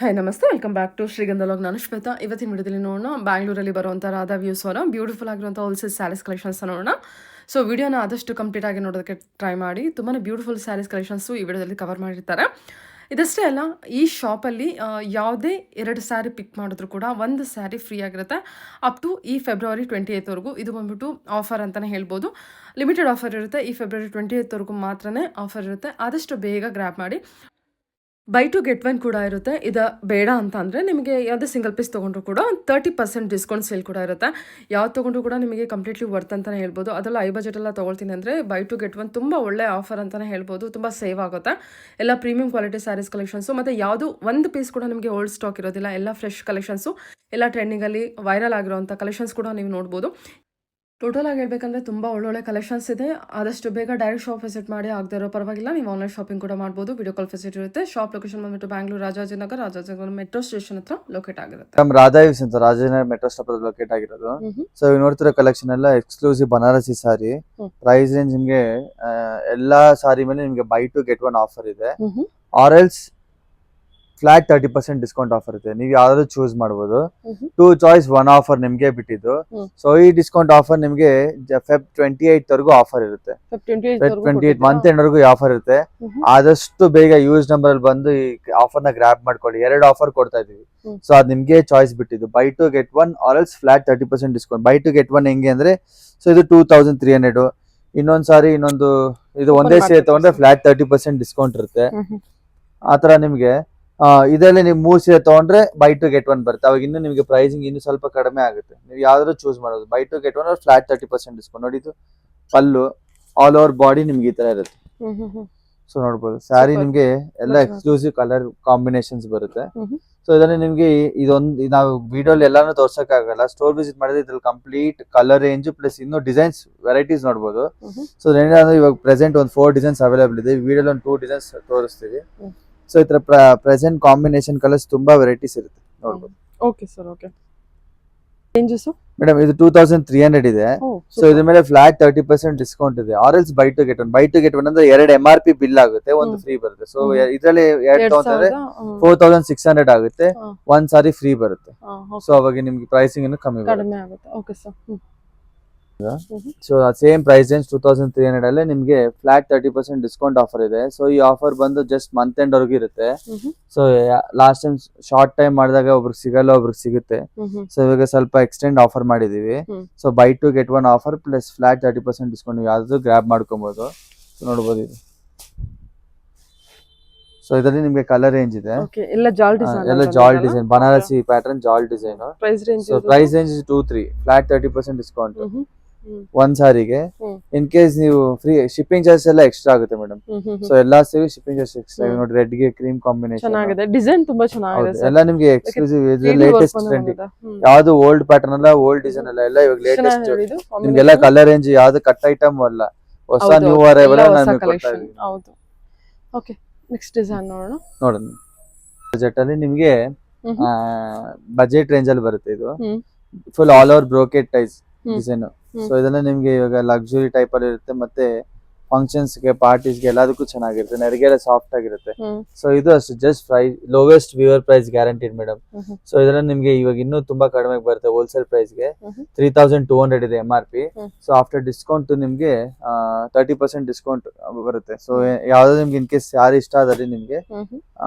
Hi ನಮಸ್ತೆ, welcome back to ಶ್ರೀಗಂಧ log. ನಾನು ಶ್ವೇತಾ. ಇವತ್ತಿನ ವಿಡಿಯೋದಲ್ಲಿ ನೋಡೋಣ ಬ್ಯಾಂಗ್ಳೂರಲ್ಲಿ ಬರುವಂಥ ರಾಧಾ ವ್ಯೂಸ್ ಅವರ ಬ್ಯೂಟಿಫುಲ್ ಆಗಿರುವಂಥ ಹೋಲ್ಸೇಲ್ ಸ್ಯಾರೀಸ್ ಕಲೆಕ್ಷನ್ಸ್ ನೋಡೋಣ. ಸೊ ವಿಡಿಯೋನ ಆದಷ್ಟು ಕಂಪ್ಲೀಟ್ ಆಗಿ ನೋಡೋದಕ್ಕೆ ಟ್ರೈ ಮಾಡಿ. ತುಂಬಾ ಬ್ಯೂಟಿಫುಲ್ ಸ್ಯಾರೀಸ್ ಕಲೆಕ್ಷನ್ಸು ಈ ವಿಡಿಯೋದಲ್ಲಿ ಕವರ್ ಮಾಡಿರ್ತಾರೆ. ಇದಷ್ಟೇ ಅಲ್ಲ, ಈ ಶಾಪಲ್ಲಿ ಯಾವುದೇ 2 ಸ್ಯಾರಿ ಪಿಕ್ ಮಾಡಿದ್ರು ಕೂಡ 1 ಸ್ಯಾರಿ ಫ್ರೀ ಆಗಿರುತ್ತೆ ಅಪ್ ಟು ಈ ಫೆಬ್ರವರಿ 28ವರೆಗೂ. ಇದು ಬಂದ್ಬಿಟ್ಟು ಆಫರ್ ಅಂತಲೇ ಹೇಳ್ಬೋದು. ಲಿಮಿಟೆಡ್ ಆಫರ್ ಇರುತ್ತೆ. ಈ ಫೆಬ್ರವರಿ 28ವರೆಗೂ ಮಾತ್ರನೇ ಆಫರ್ ಇರುತ್ತೆ. ಆದಷ್ಟು ಬೇಗ ಗ್ರ್ಯಾಬ್ ಮಾಡಿ. ಬೈ ಟು ಗೆಟ್ 1 ಕೂಡ ಇರುತ್ತೆ. ಇದು ಬೇಡ ಅಂತ ಅಂದರೆ ನಿಮಗೆ ಯಾವುದೇ ಸಿಂಗಲ್ ಪೀಸ್ ತೊಗೊಂಡ್ರು ಕೂಡ 30% ಡಿಸ್ಕೌಂಟ್ ಸೇಲ್ ಕೂಡ ಇರುತ್ತೆ. ಯಾವ್ದು ತೊಗೊಂಡ್ರು ಕೂಡ ನಿಮಗೆ ಕಂಪ್ಲೀಟ್ಲಿ ವರ್ತ್ ಅಂತಲೇ ಹೇಳ್ಬೋದು. ಅದೆಲ್ಲ ಐ ಬಜೆಟ್ ಎಲ್ಲ ತೊಗೊಳ್ತೀನಿ ಅಂದರೆ ಬೈ ಟು ಗೆಟ್ 1 ತುಂಬ ಒಳ್ಳೆ ಆಫರ್ ಅಂತಲೇ ಹೇಳ್ಬೋದು. ತುಂಬ ಸೇವ್ ಆಗುತ್ತೆ. ಎಲ್ಲ ಪ್ರೀಮಿಯಂ ಕ್ವಾಲಿಟಿ ಸ್ಯಾರೀಸ್ ಕಲೆಕ್ಷನ್ಸು, ಮತ್ತು ಯಾವುದು ಒಂದು ಪೀಸ್ ಕೂಡ ನಿಮಗೆ ಓಲ್ಡ್ ಸ್ಟಾಕ್ ಇರೋದಿಲ್ಲ. ಎಲ್ಲ ಫ್ರೆಶ್ ಕಲೆಕ್ಷನ್ಸು, ಎಲ್ಲ ಟ್ರೆಂಡಿಂಗಲ್ಲಿ ವೈರಲ್ ಆಗಿರೋವಂಥ ಕಲೆಕ್ಷನ್ಸ್ ಕೂಡ ನೀವು ನೋಡ್ಬೋದು. ಟೋಟಲ್ ಆಗಿ ಹೇಳ್ಬೇಕಂದ್ರೆ ತುಂಬ ಒಳ್ಳೊಳ್ಳೆ ಕಲೆಕ್ಷನ್ಸ್ ಇದೆ. ಆದಷ್ಟು ಬೇಗ ಡೈರೆಕ್ಟ್ ಶಾಪ್ ವಿಸಿಟ್ ಮಾಡಿ, ಆಗದೆ ಇರೋ ಪರವಾಗಿಲ್ಲ, ನೀವು ಆನ್ಲೈನ್ ಶಾಪಿಂಗ್ ಕೂಡ ಮಾಡ್ಬೋದು. ವಿಡಿಯೋ ಕಾಲ್ ಫೆಸಿಲಿಟಿ ಇರುತ್ತೆ. ಶಾಪ್ ಲೊಕೇಶನ್ ಬಂದ್ಬಿಟ್ಟು ಬ್ಯಾಂಗ್ಳೂರು ರಾಜಾಜಿನಗರ ಮೆಟ್ರೋ ಸ್ಟೇಷನ್ ಹತ್ರ ಲೊಕೇಟ್ ಆಗಿರುತ್ತೆ. ನಮ್ಮ ರಾಧಾವ್ಸ್ ಅಂತ ರಾಜನಗರ ಮೆಟ್ರೋ ಸ್ಟಾಪ್ ಲೊಕೇಟ್ ಆಗಿರೋದು. ಸೊ ಇವ್ ನೋಡ್ತಿರೋ ಕಲೆಕ್ಷನ್ ಎಲ್ಲ exclusive Banarasi sari. Price range ನಿಮ್ಗೆ ಎಲ್ಲಾ ಸಾರಿ ಮೇಲೆ ನಿಮ್ಗೆ ಬೈ ಟು ಗೆಟ್ 1 ಆಫರ್ ಇದೆ. Or else flat 30% discount offer ಇದೆ. ನೀವು ಯಾವ್ದಾದ್ರು ಚೂಸ್ ಮಾಡಬಹುದು. 2 ಚಾಯ್ಸ್ 1 ಆಫರ್ ನಿಮ್ಗೆ ಬಿಟ್ಟಿದ್ದು. ಸೊ ಈ ಡಿಸ್ಕೌಂಟ್ ಆಫರ್ ನಿಮ್ಗೆ ಫೆಬ್ 28 ವರೆಗೂ ಆಫರ್ ಇರುತ್ತೆ. ಫೆಬ್ 28 ಮಂತ್ ಎಂಡ್ ವರೆಗೂ ಆಫರ್ ಇರುತ್ತೆ. ಆದಷ್ಟು ಬೇಗ ಯೂಸ್ ನಂಬರ್ ಅಲ್ಲಿ ಬಂದು ಈ ಆಫರ್ ನ ಗ್ರಾಬ್ ಮಾಡ್ಕೊಳ್ಳಿ. 2 ಆಫರ್ ಕೊಡ್ತಾ ಇದೀವಿ. ಸೊ ಅದ್ ನಿಮ್ಗೆ ಚಾಯ್ಸ್ ಬಿಟ್ಟಿದ್ದು. Buy two get 1 or else flat 30% discount. Buy two get 1 ಹೆಂಗೆ ಅಂದ್ರೆ, ಸೊ ಇದು 2300. ಇನ್ನೊಂದ್ ಸಾರಿ ಇನ್ನೊಂದು ಇದು ಒಂದೇ ಸೇರಿ ತಗೊಂಡ್ರೆ ಫ್ಲಾಟ್ 30% ಡಿಸ್ಕೌಂಟ್ ಇರುತ್ತೆ. ಆತರ ನಿಮ್ಗೆ ಇದರಲ್ಲಿ ನೀವು 3 ಸೀರೆ ತಗೊಂಡ್ರೆ ಬೈ ಟು ಗೆಟ್ 1 ಬರುತ್ತೆ. ಅವಾಗ ಇನ್ನು ನಿಮಗೆ ಪ್ರೈಸಿಂಗ್ ಇನ್ನು ಸ್ವಲ್ಪ ಕಡಿಮೆ ಆಗುತ್ತೆ. ನೀವು ಯಾವ್ದಾದ್ರು ಚೂಸ್ ಮಾಡೋದು. By two get 1 flat 30% discount. ನೋಡಿ, ಇದು ಪಲ್ಲು ಆಲ್ ಓವರ್ ಬಾಡಿ ನಿಮ್ಗೆ ಈ ತರ ಇರುತ್ತೆ. ಸೊ ನೋಡ್ಬೋದು, ಸ್ಯಾರಿ ನಿಮ್ಗೆ ಎಲ್ಲ ಎಕ್ಸ್ಕ್ಲೂಸಿವ್ ಕಲರ್ ಕಾಂಬಿನೇಷನ್ಸ್ ಬರುತ್ತೆ. ಸೊ ಇದರಲ್ಲಿ ನಿಮ್ಗೆ ಇದೊಂದು ನಾವು ವಿಡಿಯೋಲಿ ಎಲ್ಲಾನು ತೋರ್ಸಕ್ ಆಗಲ್ಲ. ಸ್ಟೋರ್ ವಿಸಿಟ್ ಮಾಡಿದ್ರೆ ಇದ್ರಲ್ಲಿ ಕಂಪ್ಲೀಟ್ ಕಲರ್ ರೇಂಜ್ ಪ್ಲಸ್ ಇನ್ನು ಡಿಸೈನ್ಸ್ ವೆರೈಟೀಸ್ ನೋಡ್ಬೋದು. ಸೊ ಏನಂದ್ರೆ ಇವಾಗ ಪ್ರೆಸೆಂಟ್ ಒಂದು 4 ಡಿಸೈನ್ಸ್ ಅವೈಲೇಬಲ್ ಇದೆ. ವಿಡಿಯೋಲಿ ಒಂದು 2 ಡಿಸೈನ್ಸ್ ತೋರಿಸ್ತೀವಿ. ಸೊ ಈ ತರ ಪ್ರೆಸೆಂಟ್ ಕಾಂಬಿನೇಷನ್ ಕಲರ್ಸ್ ತುಂಬಾ ವೆರೈಟೀಸ್ ಇರುತ್ತೆ, ನೋಡ್ಬೋದು. Okay sir, okay. Ranges madam ಇದು 2300 ಇದೆ. ಸೊ ಇದ್ರ ಮೇಲೆ ಫ್ಲಾಟ್ 30% ಡಿಸ್ಕೌಂಟ್ ಇದೆ. Or else buy two get 1. Buy two get 1 ಅಂದ್ರೆ 2 MRP ಬಿಲ್ ಆಗುತ್ತೆ, ಒಂದು ಫ್ರೀ ಬರುತ್ತೆ. ಸೊ ಇದರಲ್ಲಿ 2 ತಗೊಂಡ್ರೆ 4600 ಆಗುತ್ತೆ. 1 ಸಾರಿ ಫ್ರೀ ಬರುತ್ತೆ. ಸೊ ಅವಾಗ ನಿಮ್ಗೆ ಪ್ರೈಸಿಂಗ್ ಇನ್ನು ಕಮ್ಮಿ ಆಗುತ್ತೆ. Okay sir. So same price range 2300 ಅಲ್ಲೇ ನಿಮ್ಗೆ ಫ್ಲಾಟ್ 30% ಡಿಸ್ಕೌಂಟ್ ಆಫರ್ ಇದೆ. ಸೊ ಈ ಆಫರ್ ಬಂದು ಜಸ್ಟ್ ಮಂತ್ ಎಂಡ್ ವರೆಗೂ ಇರುತ್ತೆ. So last time short time ಮಾಡಿದಾಗ ಒಬ್ರಿಗೆ ಸಿಗಲ್ಲ, ಒಬ್ರಿಗೆ ಸಿಗುತ್ತೆ. ಸೊ ಇವಾಗ ಸ್ವಲ್ಪ ಎಕ್ಸ್ಟೆಂಡ್ ಆಫರ್ ಮಾಡಿದೀವಿ. So buy two get 1 offer plus flat 30% discount ನೀವು ಯಾವ್ದು ಗ್ರಾಬ್ ಮಾಡ್ಕೊಬಹುದು. ನೋಡ್ಬೋದು ಇದು. ಸೊ ಇದರಲ್ಲಿ ನಿಮ್ಗೆ ಕಲರ್ ರೇಂಜ್ ಇದೆ. ಎಲ್ಲ ಜಾಲ್ ಡಿಸೈನ್ ಬನಾರಸಿ ಪ್ಯಾಟರ್ನ್ ಜಾಲ್ design. So price range 2-3 flat 30% discount 1 ಸಾರಿಗೆ. ಇನ್ ಕೇಸ್ ನೀವು ಫ್ರೀ ಶಿಪ್ಪಿಂಗ್ ಚಾರ್ಜ್ ಎಲ್ಲ ಎಕ್ಸ್ಟ್ರಾ ಆಗುತ್ತೆ ಮೇಡಮ್. ಸೊ ಎಲ್ಲಾ ಸೇರಿ ಶಿಪ್ಪಿಂಗ್ ಚಾರ್ಜ್ ಎಕ್ಸ್ಟ್ರಾ. ನೋಡಿ, ರೆಡ್ ಗೆ ಕ್ರೀಮ್ ಕಾಂಬಿನೇಷನ್ ಚೆನ್ನಾಗಿದೆ. ಡಿಸೈನ್ ತುಂಬಾ ಚೆನ್ನಾಗಿದೆ. ಎಲ್ಲ ನಿಮ್ಗೆ ಎಕ್ಸ್ಕ್ಲೂಸಿವ್. ಇದು ಲೇಟೆಸ್ಟ್ ಟ್ರೆಂಡ್. ಯಾವ್ದು ಓಲ್ಡ್ ಪ್ಯಾಟರ್ನ್ ಅಲ್ಲ, ಓಲ್ಡ್ ಡಿಸೈನ್ ಅಲ್ಲ, ಎಲ್ಲ ಇವಾಗ ಲೇಟೆಸ್ಟ್. ನಿಮ್ಗೆಲ್ಲ ಕಲರ್ ರೇಂಜ್ ಯಾವ್ದು ಕಟ್ ಐಟಮ್ ಅಲ್ಲ, ಹೊಸ ನ್ಯೂ ಅರೈವಲ್ ನಾನು ಕೊಡ್ತಾ ಇದೀನಿ. ಹೌದು. ಓಕೆ, ನೆಕ್ಸ್ಟ್ ಡಿಸೈನ್ ನೋಡೋಣ. ನೋಡೋಣ. ಬಜೆಟ್ ಅಲ್ಲಿ ನಿಮ್ಗೆ ಬಜೆಟ್ ರೇಂಜ್ ಅಲ್ಲಿ ಬರುತ್ತೆ. ಇದು ಫುಲ್ ಆಲ್ ಓವರ್ ಬ್ರೋಕೆಟ್ ಟೈಸ್ ಡಿಸೈನ್. ಸೊ ಇದೆಲ್ಲ ನಿಮ್ಗೆ ಇವಾಗ ಲಕ್ಸುರಿ ಟೈಪ್ ಅಲ್ಲಿ ಇರುತ್ತೆ. ಮತ್ತೆ ಫಂಕ್ಷನ್ಸ್ ಗೆ, ಪಾರ್ಟೀಸ್ ಗೆ ಎಲ್ಲದಕ್ಕೂ ಚೆನ್ನಾಗಿರುತ್ತೆ. ನೆರಿಗೆಲ್ಲ ಸಾಫ್ಟ್ ಆಗಿರುತ್ತೆ. ಸೊ ಇದು ಅಷ್ಟು just price lowest viewer price guaranteed madam. So ಇದರಲ್ಲಿ ನಿಮ್ಗೆ ಇವಾಗ ಇನ್ನೂ ತುಂಬಾ ಕಡಿಮೆ ಬರುತ್ತೆ. ಹೋಲ್ಸೇಲ್ ಪ್ರೈಸ್ ಗೆ 3200 ಇದೆ MRP. ಸೊ ಆಫ್ಟರ್ ಡಿಸ್ಕೌಂಟ್ ನಿಮ್ಗೆ 30% ಡಿಸ್ಕೌಂಟ್ ಬರುತ್ತೆ. ಸೊ ಯಾವ್ದು ನಿಮ್ಗೆ ಇನ್ ಕೇಸ್ ಯಾರು ಇಷ್ಟ ಆದ್ರೆ ನಿಮ್ಗೆ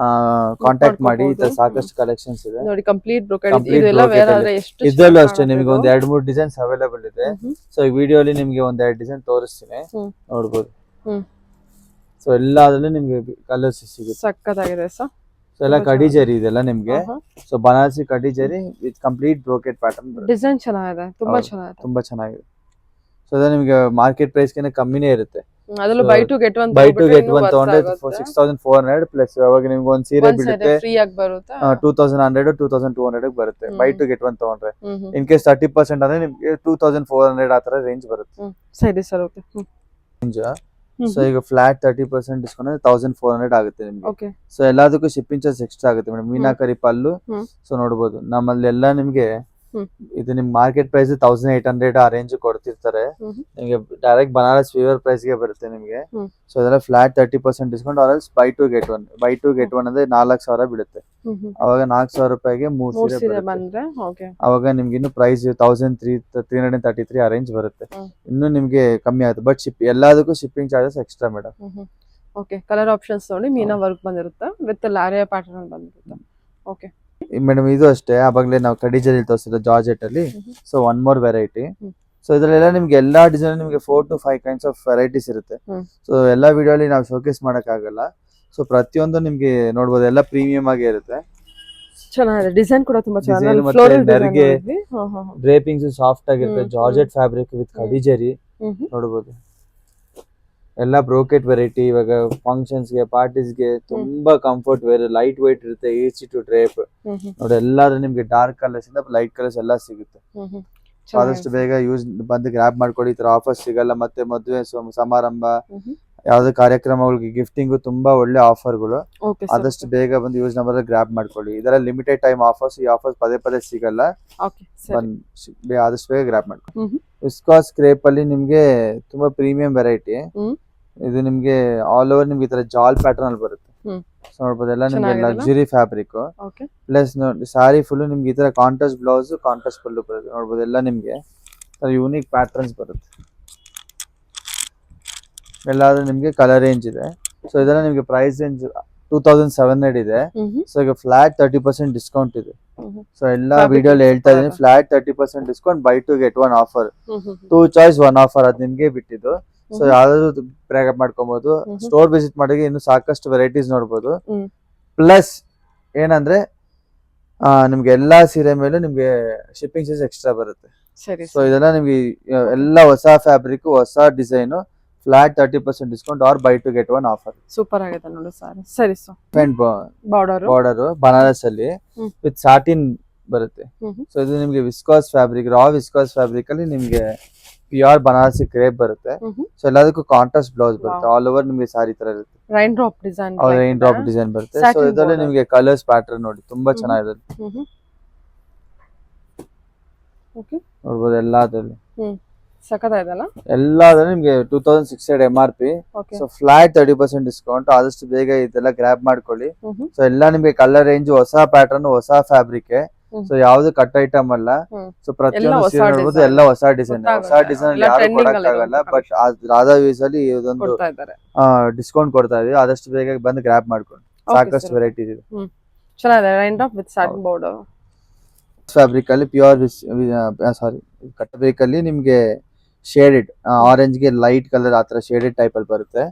ಕಾಂಟ್ಯಾಕ್ಟ್ ಮಾಡಿ. ಈ ತರ ಸಾಕಷ್ಟು ಕಲೆಕ್ಷನ್ಸ್ ಇದೆ. ನೋಡಿ, ಕಂಪ್ಲೀಟ್ ಇದ್ರಲ್ಲೂ ಅಷ್ಟೇ ನಿಮ್ಗೆ ಒಂದ್ 2-3 ಡಿಸೈನ್ಸ್ ಅವೈಲೇಬಲ್ ಇದೆ. ಸೊ ಈ ವಿಡಿಯೋಲಿ ನಿಮ್ಗೆ ಒಂದ್ 2 ಡಿಸೈನ್ ತೋರಿಸ್ತೀನಿ, ನೋಡ್ಬೋದು. ಸೊ ಎಲ್ಲಾದ್ರಲ್ಲೂ ನಿಮ್ಗೆ ಕಲರ್ಸ್ ಸಿಗುತ್ತೆ. ಸಕ್ಕತ್ತಾಗಿದೆ ಸರ್. ಸೊ ಎಲ್ಲ ಕಡಿ ಜರಿ ಇದೆಲ್ಲ ನಿಮ್ಗೆ. ಸೊ ಬನಾರಸಿ ಕಡಿ ಜರಿ with complete brocade pattern. Design ಚೆನ್ನಾಗಿದೆ, ತುಂಬಾ ಚೆನ್ನಾಗಿದೆ. ತುಂಬಾ ಚೆನ್ನಾಗಿದೆ. ಸೊ ಅದ ನಿಮ್ಗೆ ಮಾರ್ಕೆಟ್ ಪ್ರೈಸ್ ಗಿಂತ ಕಮ್ಮಿನೇ ಇರುತ್ತೆ. ಅದರಲ್ಲೂ ಬೈ ಟು ಗೆಟ್ 1 ತಗೊಂಡ್ರೆ 6400 ಪ್ಲಸ್ ಅವಾಗ ನಿಮ್ಗೆ ಒಂದ್ ಸೀರೆ ಬೀಳುತ್ತೆ ಫ್ರೀ ಆಗಿ ಬರುತ್ತೆ. 2100 2200 ಬರುತ್ತೆ ಬೈ ಟು ಗೆಟ್ 1 ತಗೊಂಡ್ರೆ. ಇನ್ ಕೇಸ್ 30% ಅಂದ್ರೆ ನಿಮ್ಗೆ 2400 ಆ ತರ ರೇಂಜ್ ಬರುತ್ತೆ. ಸರಿ ಸರ್, ಓಕೆ. ಸೊ ಈಗ ಫ್ಲಾಟ್ 30% ಡಿಸ್ಕೌಂಟ್ 1400 ಆಗುತ್ತೆ ನಿಮ್ಗೆ. ಸೊ ಎಲ್ಲದಕ್ಕೂ ಶಿಪ್ಪಿಂಗ್ ಚಾರ್ಜ್ ಎಕ್ಸ್ಟ್ರಾ ಆಗುತ್ತೆ ಮೇಡಮ್. ಮೀನಾಕರಿ ಪಲ್ಲು. ಸೊ ನೋಡ್ಬೋದು, ನಮ್ಮಲ್ಲಿ ಎಲ್ಲ ನಿಮ್ಗೆ ಇದು ನಿಮ್ ಮಾರ್ಕೆಟ್ ಪ್ರೈಸ್ 1800 ಆ ರೇಂಜ್ ಕೊಡ್ತಿರ್ತಾರೆ. ನಿಮಗೆ ಡೈರೆಕ್ಟ್ ಬನಾರಸ್ ವೀವರ್ ಪ್ರೈಸ್ ಗೆ ಬರುತ್ತೆ ನಿಮಗೆ. ಸೊ ಇದೆಲ್ಲ flat 30% discount or else buy two get one ಅಂದ್ರೆ 4000 ಬೀಳುತ್ತೆ. ಅವಾಗ 4000 ರೂಪಾಯಿಗೆ 3 ಸೀರೆ ಬರುತ್ತೆ. ಅವಾಗ ನಿಮ್ಗೆ ಇನ್ನು ಪ್ರೈಸ್ 1333 ಆ ರೇಂಜ್ ಬರುತ್ತೆ. ಇನ್ನು ನಿಮ್ಗೆ ಕಮ್ಮಿ ಆಗುತ್ತೆ. ಬಟ್ ಎಲ್ಲದಕ್ಕೂ shipping charges extra madam. Okay, colour options ನೋಡಿ ಮೀನಾ ವರ್ಕ್ ಬಂದಿರುತ್ತೆ ವಿತ್ ಲಾರಿಯಾ ಪ್ಯಾಟರ್ನ್ ಬಂದಿರುತ್ತೆ. ಓಕೆ ಮೇಡಮ್ ಇದು ಅಷ್ಟೇ, ಆವಾಗಲೇ ನಾವು ಖಡೀಜಲ್ಲಿ ತೋರಿಸಿದ್ದು ಜಾರ್ಜೆಟ್ ಅಲ್ಲಿ. So one more variety. So ಇದ್ರಲ್ಲೆಲ್ಲ ನಿಮ್ಗೆ ಎಲ್ಲಾ ಡಿಸೈನ್ ನಿಮ್ಗೆ 4 to 5 ಕೈಂಡ್ಸ್ ಆಫ್ ವೆರೈಟೀಸ್ ಇರುತ್ತೆ. ಸೊ ಎಲ್ಲಾ ವಿಡಿಯೋ ಅಲ್ಲಿ ನಾವು ಶೋಕೇಸ್ ಮಾಡಕ್ ಆಗಲ್ಲ. ಸೊ ಪ್ರತಿಯೊಂದು ನಿಮ್ಗೆ ನೋಡ್ಬೋದು, ಎಲ್ಲ ಪ್ರೀಮಿಯಂ ಆಗಿ ಇರುತ್ತೆ. ಚೆನ್ನಾಗಿದೆ, ಡಿಸೈನ್ ಕೂಡ ತುಂಬಾ ಡಿಸೈನ್ ಮತ್ತೆ ಡ್ರೇಪಿಂಗ್ಸ್ ಸಾಫ್ಟ್ ಆಗಿರುತ್ತೆ. ಜಾರ್ಜೆಟ್ ಫ್ಯಾಬ್ರಿಕ್ ವಿತ್ ಖಡೀಜರಿ ನೋಡ್ಬೋದು. ಎಲ್ಲ ಬ್ರೋಕೆಟ್ ವೆರೈಟಿ. ಇವಾಗ ಫಂಕ್ಷನ್ಸ್ ಗೆ ಪಾರ್ಟೀಸ್ ಗೆ ತುಂಬಾ ಕಂಫರ್ಟ್ ವೇರ್, ಲೈಟ್ ವೇಟ್ ಇರುತ್ತೆ, ಈಸಿ ಟು ಡ್ರೇಪ್ ನೋಡಿ. ಎಲ್ಲಾದ್ರೂ ನಿಮ್ಗೆ ಡಾರ್ಕ್ ಕಲರ್ಸ್ ಇಂದ ಲೈಟ್ ಕಲರ್ಸ್ ಎಲ್ಲ ಸಿಗುತ್ತೆ. ಆದಷ್ಟು ಬೇಗ ಯೂಸ್ ಬಂದು ಗ್ರಾಬ್ ಮಾಡ್ಕೊಳ್ಳಿ. ಈ ತರ ಆಫರ್ಸ್ ಸಿಗಲ್ಲ. ಮತ್ತೆ ಮದುವೆ ಸಮಾರಂಭ, ಯಾವ್ದೇ ಕಾರ್ಯಕ್ರಮಗಳಿಗೆ ಗಿಫ್ಟಿಂಗು ತುಂಬಾ ಒಳ್ಳೆ ಆಫರ್ಗಳು. ಆದಷ್ಟು ಬೇಗ ಬಂದು ಯೂಸ್ ನಂಬರ್ ಗ್ರಾಬ್ ಮಾಡ್ಕೊಳ್ಳಿ. ಇದೆಲ್ಲ ಲಿಮಿಟೆಡ್ ಟೈಮ್ ಆಫರ್ಸ್. ಈ ಆಫರ್ಸ್ ಪದೇ ಪದೇ ಸಿಗಲ್ಲ. ಆದಷ್ಟು ಬೇಗ ಗ್ರಾಬ್ ಮಾಡ್ಕೊಳ್ಳಿ. ವಿಸ್ಕಾಸ್ ಕ್ರೇಪ್ ಅಲ್ಲಿ ನಿಮ್ಗೆ ತುಂಬಾ ಪ್ರೀಮಿಯಂ ವೆರೈಟಿ. ಇದು ನಿಮ್ಗೆ ಆಲ್ ಓವರ್ ನಿಮ್ಗೆ ಈ ತರ ಜಾಲ್ ಪ್ಯಾಟರ್ನ್ ಅಲ್ಲಿ ಬರುತ್ತೆ. ನೋಡ್ಬೋದು, ಎಲ್ಲ ನಿಮ್ಗೆ ಲಕ್ಸುರಿ ಫ್ಯಾಬ್ರಿಕ್. ಪ್ಲಸ್ ನೋಡಿ ಸಾರಿ ಫುಲ್ ನಿಮ್ಗೆ ಈ ತರ ಕಾಂಟ್ರಾಸ್ಟ್ ಬ್ಲೌಸ್, ಕಾಂಟ್ರಾಸ್ಟ್ ಪಲ್ಲು ಬರುತ್ತೆ. ನೋಡ್ಬೋದು, ಎಲ್ಲ ನಿಮ್ಗೆ ಯೂನಿಕ್ ಪ್ಯಾಟರ್ನ್ಸ್ ಬರುತ್ತೆ. ಎಲ್ಲಾದ್ರೂ ನಿಮ್ಗೆ ಕಲರ್ ರೇಂಜ್ ಇದೆ. ಸೊ ಇದೆಲ್ಲ ನಿಮ್ಗೆ ಪ್ರೈಸ್ ರೇಂಜ್ 2700 ಇದೆ. ಸೊ ಈಗ ಫ್ಲಾಟ್ 30% ಡಿಸ್ಕೌಂಟ್ ಇದೆ. ಸೊ ಎಲ್ಲಾ ವಿಡಿಯೋ ಹೇಳ್ತಾ ಇದೀನಿ, flat 30% discount, buy two get one offer, 2 choice 1 offer. ಅದ್ ನಿಮ್ಗೆ ಬಿಟ್ಟಿದ್ದು. ಸೊ ಯಾವ್ದಾದ್ರು ಬ್ರೇಕಪ್ ಮಾಡ್ಕೊಬಹುದು. ಸ್ಟೋರ್ ವಿಸಿಟ್ ಮಾಡಿ ಇನ್ನು ಸಾಕಷ್ಟು ವೆರೈಟೀಸ್ ನೋಡ್ಬೋದು. ಪ್ಲಸ್ ಏನಂದ್ರೆ ನಿಮ್ಗೆ ಎಲ್ಲಾ ಸೀರೆ ಮೇಲೆ ನಿಮ್ಗೆ ಶಿಪ್ಪಿಂಗ್ ಚಾರ್ಜ್ ಎಕ್ಸ್ಟ್ರಾ ಬರುತ್ತೆ. ಸೊ ಇದೆಲ್ಲ ನಿಮ್ಗೆ ಎಲ್ಲ ಹೊಸ ಫ್ಯಾಬ್ರಿಕ್, ಹೊಸ design, flat 30% discount or buy two get one offer. Super ಆಗಿದೆ ನೋಡಿ ಸರ್. ಸರಿ ಸರ್, ಬಾರ್ಡರ್ ಬನಾರಸ್ ಅಲ್ಲಿ ವಿತ್ ಸಾಟಿನ್ ಬರುತ್ತೆ. ಸೊ ಇದು ನಿಮ್ಗೆ ವಿಸ್ಕಾಸ್ ಫ್ಯಾಬ್ರಿಕ್, ರಾ ವಿಸ್ಕಾಸ್ ಫ್ಯಾಬ್ರಿಕ್ ಅಲ್ಲಿ ನಿಮ್ಗೆ ಪ್ಯೂರ್ ಬನಾರಸಿ ಕ್ರೇಪ್ ಬರುತ್ತೆ. ಸೊ ಎಲ್ಲದಕ್ಕೂ ಕಾಂಟ್ರಾಸ್ಟ್ ಬ್ಲೌಸ್ ಬರುತ್ತೆ. ಆಲ್ ಓವರ್ ನಿಮ್ಗೆ ಸಾರಿ ತರ ಇರುತ್ತೆ. ರೈನ್ ಡ್ರಾಪ್ ಡಿಸೈನ್ ಬರುತ್ತೆ. ಸೊ ಇದರಲ್ಲಿ ನಿಮ್ಗೆ ಕಲರ್ಸ್ ಪ್ಯಾಟರ್ನ್ ನೋಡಿ ತುಂಬಾ ಚೆನ್ನಾಗಿರುತ್ತೆ. ನೋಡ್ಬೋದು ಎಲ್ಲಾದ್ರಲ್ಲಿ ಎಲ್ಲಾದ್ರಲ್ಲಿ ನಿಮ್ಗೆ 2600 MRP. So flat 30% discount. ಆದಷ್ಟು ಬೇಗ ಇದೆಲ್ಲ ಗ್ರಾಬ್ ಮಾಡ್ಕೊಳ್ಳಿ. ಸೊ ಎಲ್ಲ ನಿಮ್ಗೆ ಕಲರ್ ರೇಂಜ್, ಹೊಸ ಪ್ಯಾಟರ್ನ್, ಹೊಸ ಫ್ಯಾಬ್ರಿಕ್. ಸೊ ಯಾವ್ದು ಕಟ್ ಐಟಮ್ ಅಲ್ಲ. ಸೊ ಪ್ರತಿಯೊಂದು ಸೀರೆ ನೋಡ್ಬೋದು, ಎಲ್ಲ ಹೊಸ ಡಿಸೈನ್ ಅಲ್ಲಿ ಯಾರು ಕೊಡಕ್ಕಾಗಲ್ಲ. ಬಟ್ ರಾಧಾ ವ್ಯೂಸ್ ಅಲ್ಲಿ ಇದೊಂದು ಡಿಸ್ಕೌಂಟ್ ಕೊಡ್ತಾ ಇದೀವಿ. ಆದಷ್ಟು ಬೇಗ ಬಂದು ಗ್ರಾಬ್ ಮಾಡ್ಕೊಂಡು. ಸಾಕಷ್ಟು ವೆರೈಟೀಸ್ ಇದೆ. ಫ್ಯಾಬ್ರಿಕ್ ಅಲ್ಲಿ ಪ್ಯೂರ್ ಕಟ್ ಫ್ಯಾಬ್ರಿಕ್ ಅಲ್ಲಿ ನಿಮ್ಗೆ ಶೇಡೆಡ್ ಆರೆಂಜ್ ಗೆ ಲೈಟ್ ಕಲರ್ ಆತರ ಶೇಡೆಡ್ ಟೈಪ್ ಅಲ್ಲಿ ಬರುತ್ತೆ.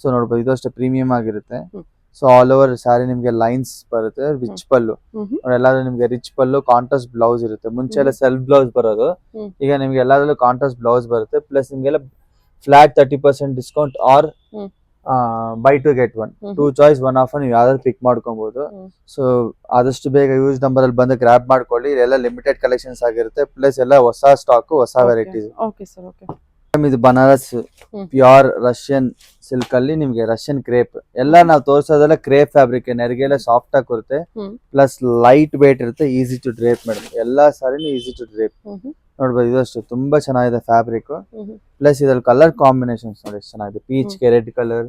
ಸೊ ನೋಡ್ಬೋದು, ಇದು ಅಷ್ಟೇ ಪ್ರೀಮಿಯಂ ಆಗಿರುತ್ತೆ. ಸೊ ಆಲ್ ಓವರ್ ಸ್ಯಾರಿ ನಿಮ್ಗೆ ಲೈನ್ಸ್ ಬರುತ್ತೆ. ರಿಚ್ ಪಲ್ಲು ಎಲ್ಲಾದ್ರೂ ನಿಮ್ಗೆ ರಿಚ್ ಪಲ್ಲು, ಕಾಂಟ್ರಾಸ್ಟ್ ಬ್ಲೌಸ್ ಇರುತ್ತೆ. ಮುಂಚೆ ಎಲ್ಲ ಸೆಲ್ಫ್ ಬ್ಲೌಸ್ ಬರೋದು, ಈಗ ನಿಮ್ಗೆ ಎಲ್ಲಾದ್ರಲ್ಲೂ ಕಾಂಟ್ರಾಸ್ಟ್ ಬ್ಲೌಸ್ ಬರುತ್ತೆ. ಪ್ಲಸ್ ನಿಮ್ಗೆಲ್ಲ flat 30% discount or buy two get one, 2 choice 1 offer. ನೀವು ಯಾವ್ದಾದ್ರು ಪಿಕ್ ಮಾಡ್ಕೊಬಹುದು. ಸೊ ಆದಷ್ಟು ಬೇಗ ಯೂಸ್ ನಂಬರ್ ಅಲ್ಲಿ ಬಂದು ಗ್ರಾಬ್ ಮಾಡ್ಕೊಳ್ಳಿ. ಇದೆಲ್ಲ ಲಿಮಿಟೆಡ್ ಕಲೆಕ್ಷನ್ಸ್ ಆಗಿರುತ್ತೆ. ಪ್ಲಸ್ ಎಲ್ಲ ಹೊಸ ಸ್ಟಾಕ್, ಹೊಸ ವೆರೈಟೀಸ್. ಇದು ಬನಾರಸ್ ಪ್ಯೂರ್ ರಷ್ಯನ್ ಸಿಲ್ಕ್ ಅಲ್ಲಿ ನಿಮ್ಗೆ ರಷ್ಯನ್ ಕ್ರೇಪ್. ಎಲ್ಲ ನಾವು ತೋರಿಸೋದೆಲ್ಲ ಕ್ರೇಪ್ ಫ್ಯಾಬ್ರಿಕ್. ನೆರಿಗೆಲ್ಲ ಸಾಫ್ಟ್ ಆಗಿ ಕೊಡುತ್ತೆ. ಪ್ಲಸ್ ಲೈಟ್ ವೇಟ್ ಇರುತ್ತೆ, ಈಸಿ ಟು ಡ್ರೇಪ್ ಮೇಡಮ್. ಎಲ್ಲಾ ಸಾರಿನೂ ಈಸಿ ಟು ಡ್ರೇಪ್. ನೋಡ್ಬೋದು, ಇದು ಅಷ್ಟು ತುಂಬಾ ಚೆನ್ನಾಗಿದೆ ಫ್ಯಾಬ್ರಿಕ್. ಪ್ಲಸ್ ಇದ್ರಲ್ಲಿ ಕಲರ್ ಕಾಂಬಿನೇಷನ್ಸ್ ನೋಡಿ ಎಷ್ಟು ಚೆನ್ನಾಗಿದೆ. ಪೀಚ್ ಗೆ ರೆಡ್ ಕಲರ್,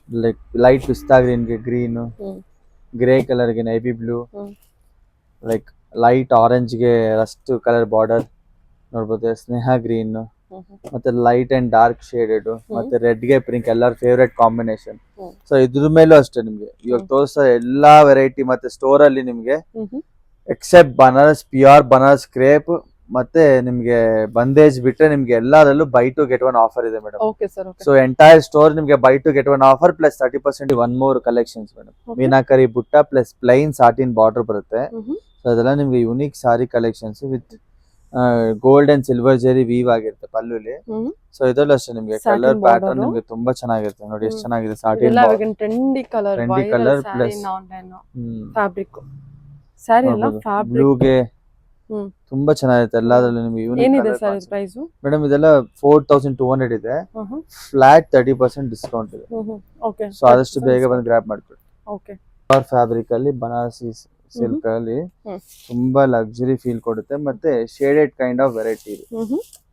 ಲೈಕ್ ಲೈಟ್ ಪಿಸ್ತಾ ಗ್ರೀನ್ ಗೆ ಗ್ರೀನ್, ಗ್ರೇ ಕಲರ್ ಗೆ navy blue, like light orange ಗೆ ರಸ್ಟ್ ಕಲರ್ ಬಾರ್ಡರ್ ನೋಡ್ಬೋದು. ಸ್ನೇಹ ಗ್ರೀನ್, ಮತ್ತೆ ಲೈಟ್ ಅಂಡ್ ಡಾರ್ಕ್ ಶೇಡೆಡ್, ಮತ್ತೆ ರೆಡ್ ಗೆ ಪಿಂಕ್, ಎಲ್ಲರ ಫೇವರೇಟ್ ಕಾಂಬಿನೇಷನ್. ಸೊ ಇದ್ರ ಮೇಲೂ ಅಷ್ಟೇ ನಿಮ್ಗೆ ಇವಾಗ ತೋರಿಸೋ ಎಲ್ಲಾ ವೆರೈಟಿ ಮತ್ತೆ ಸ್ಟೋರ್ ಅಲ್ಲಿ ನಿಮ್ಗೆ except Banaras pure Banaras crepe ಮತ್ತೆ ನಿಮ್ಗೆ ಬಂದೇಜ್ ಬಿಟ್ರೆ ನಿಮ್ಗೆ ಎಲ್ಲಾದ್ರಲ್ಲೂ buy two get one offer ಇದೆ ಮೇಡಮ್. ಸೊ ಎಂಟೈರ್ ಸ್ಟೋರ್ ನಿಮ್ಗೆ buy two get one offer plus 30% 1 more collections madam. Meenakari butta plus plain satin border ಬರುತ್ತೆ. ಸೊ ಅದೆಲ್ಲ ನಿಮ್ಗೆ unique sari collections with gold and silver zari weave ಆಗಿರುತ್ತೆ ಪಲ್ಲುಲಿ. ಸೊ ಇದರಲ್ಲೂ ಅಷ್ಟೇ ನಿಮ್ಗೆ ಕಲರ್ ಪ್ಯಾಟರ್ನ್ ನಿಮ್ಗೆ ತುಂಬಾ ಚೆನ್ನಾಗಿರುತ್ತೆ. ನೋಡಿ ಎಷ್ಟು ಚೆನ್ನಾಗಿದೆ ಸಾಟಿನ್ ಟ್ರೆಂಡಿ ಕಲರ್ ಪ್ಲಸ್ ಬ್ಲೂಗೆ ತುಂಬಾ ಚೆನ್ನಾಗಿರುತ್ತೆ. ಎಲ್ಲಾದ್ರಲ್ಲೂ ನಿಮ್ಗೆ ಯೂನಿಕ್ ಮೇಡಮ್. ಇದೆಲ್ಲ 4200 ಇದೆ. ಫ್ಲಾಟ್ 30% ಡಿಸ್ಕೌಂಟ್ ಇದೆ. ಸೊ ಆದಷ್ಟು ಬೇಗ ಬಂದು ಗ್ರಾಬ್ ಮಾಡ್ಕೊಳ್ಳಿ. ಫ್ಯಾಬ್ರಿಕ್ ಅಲ್ಲಿ ಬನಾರಸಿ ಸಿಲ್ಕ್ ಅಲ್ಲಿ ಹ್ಮ್. ತುಂಬಾ ಲಕ್ಸುರಿ ಫೀಲ್ ಕೊಡುತ್ತೆ ಮತ್ತೆ ಶೇಡೆಡ್ ಕೈಂಡ್ ಆಫ್ ವೆರೈಟಿ ಇದೆ.